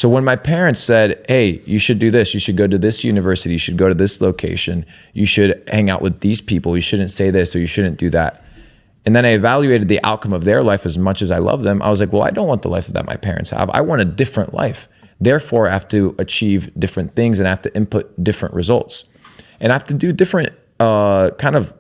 So when my parents said, hey, you should do this, you should go to this university, you should go to this location, you should hang out with these people, you shouldn't say this or you shouldn't do that. And then I evaluated the outcome of their life as much as I love them. I was like, well, I don't want the life that my parents have. I want a different life. Therefore, I have to achieve different things and I have to input different results. And I have to do different kind of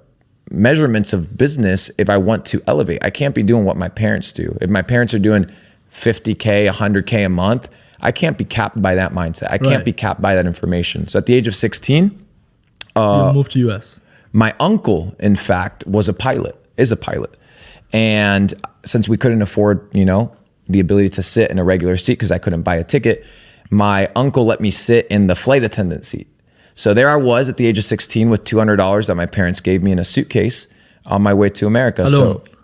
measurements of business if I want to elevate. I can't be doing what my parents do. If my parents are doing 50K, 100K a month, I can't be capped by that mindset. I can't be capped by that information. So at the age of 16, you moved to US. My uncle, in fact, is a pilot. And since we couldn't afford, the ability to sit in a regular seat because I couldn't buy a ticket, my uncle let me sit in the flight attendant seat. So there I was at the age of 16 with $200 that my parents gave me in a suitcase on my way to America.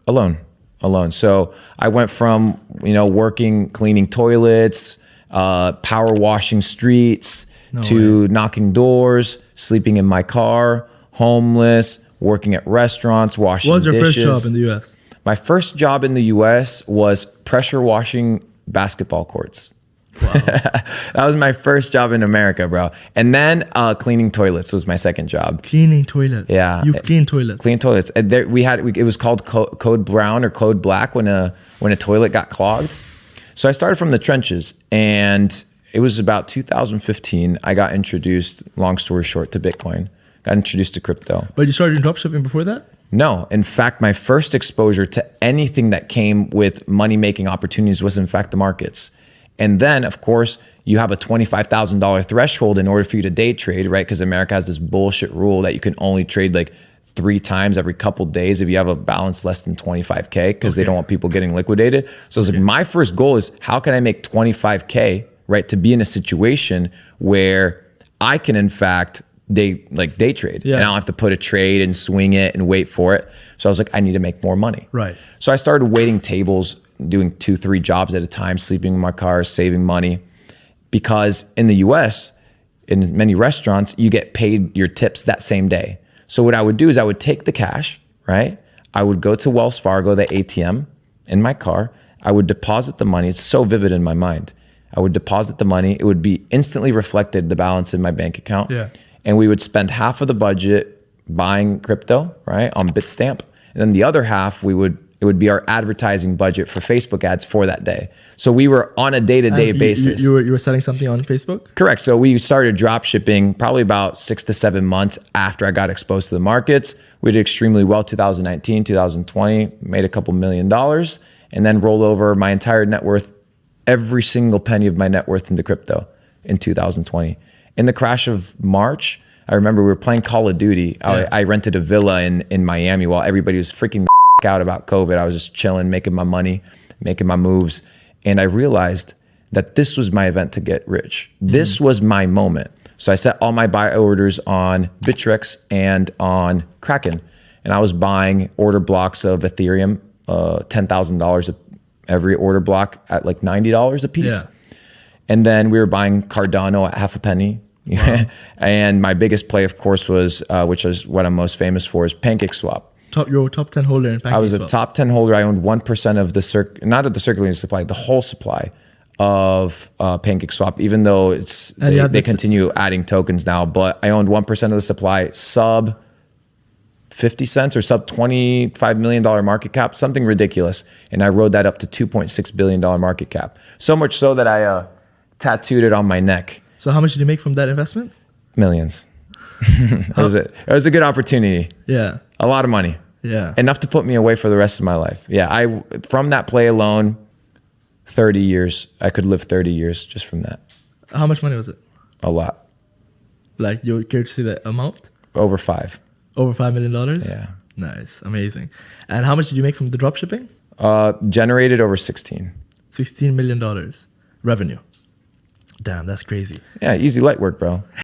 Alone. So I went from, working, cleaning toilets, power washing streets, knocking doors, sleeping in my car, homeless, working at restaurants, washing dishes. What was your first job in the US? My first job in the US was pressure washing basketball courts. Wow. That was my first job in America, bro. And then cleaning toilets was my second job. Cleaning toilets? Yeah. You've cleaned toilets? Clean toilets. And there, it was called code brown or code black when a toilet got clogged. So I started from the trenches, and it was about 2015. I got introduced, long story short, to Bitcoin. Got introduced to crypto. But you started in dropshipping before that? No. In fact, my first exposure to anything that came with money-making opportunities was, in fact, the markets. And then, of course, you have a $25,000 threshold in order for you to day trade, right? Because America has this bullshit rule that you can only trade like 3 times every couple days if you have a balance less than 25K, because they don't want people getting liquidated. So it's like, my first goal is, how can I make 25K, right? To be in a situation where I can, in fact, day trade. And I don't have to put a trade and swing it and wait for it. So I was like, I need to make more money. Right. So I started waiting tables, doing 2-3 jobs at a time, sleeping in my car, saving money. Because in the US, in many restaurants, you get paid your tips that same day. So what I would do is I would take the cash, right? I would go to Wells Fargo, the ATM in my car. I would deposit the money. It's so vivid in my mind. I would deposit the money. It would be instantly reflected, the balance in my bank account. Yeah. And we would spend half of the budget buying crypto, right, on Bitstamp. And then the other half, it would be our advertising budget for Facebook ads for that day. So we were on a day-to-day basis. You were selling something on Facebook? Correct. So we started drop shipping probably about 6 to 7 months after I got exposed to the markets. We did extremely well 2019, 2020, made a couple $1 million, and then rolled over my entire net worth, every single penny of my net worth into crypto in 2020. In the crash of March, I remember we were playing Call of Duty. Yeah. I rented a villa in Miami while everybody was freaking the out about COVID. I was just chilling, making my money, making my moves. And I realized that this was my event to get rich. This was my moment. So I set all my buy orders on Bittrex and on Kraken. And I was buying order blocks of Ethereum, $10,000 every order block at like $90 a piece. Yeah. And then we were buying Cardano at half a penny. Wow. And my biggest play, of course, was, which is what I'm most famous for, is PancakeSwap. Your top 10 holder in PancakeSwap. I was a top 10 holder. I owned 1% of the not of the circulating supply, the whole supply of PancakeSwap, even though they continue adding tokens now. But I owned 1% of the supply, sub 50 cents or sub $25 million market cap, something ridiculous. And I rode that up to $2.6 billion market cap. So much so that I tattooed it on my neck. So how much did you make from that investment? Millions. It was a good opportunity. Yeah. A lot of money. Yeah. Enough to put me away for the rest of my life. Yeah. From that play alone, 30 years. I could live 30 years just from that. How much money was it? A lot. Like, you care to see the amount? Over 5. Over $5 million? Yeah. Nice. Amazing. And how much did you make from the drop shipping? Generated over 16. $16 million revenue. Damn, that's crazy. Yeah, easy light work, bro.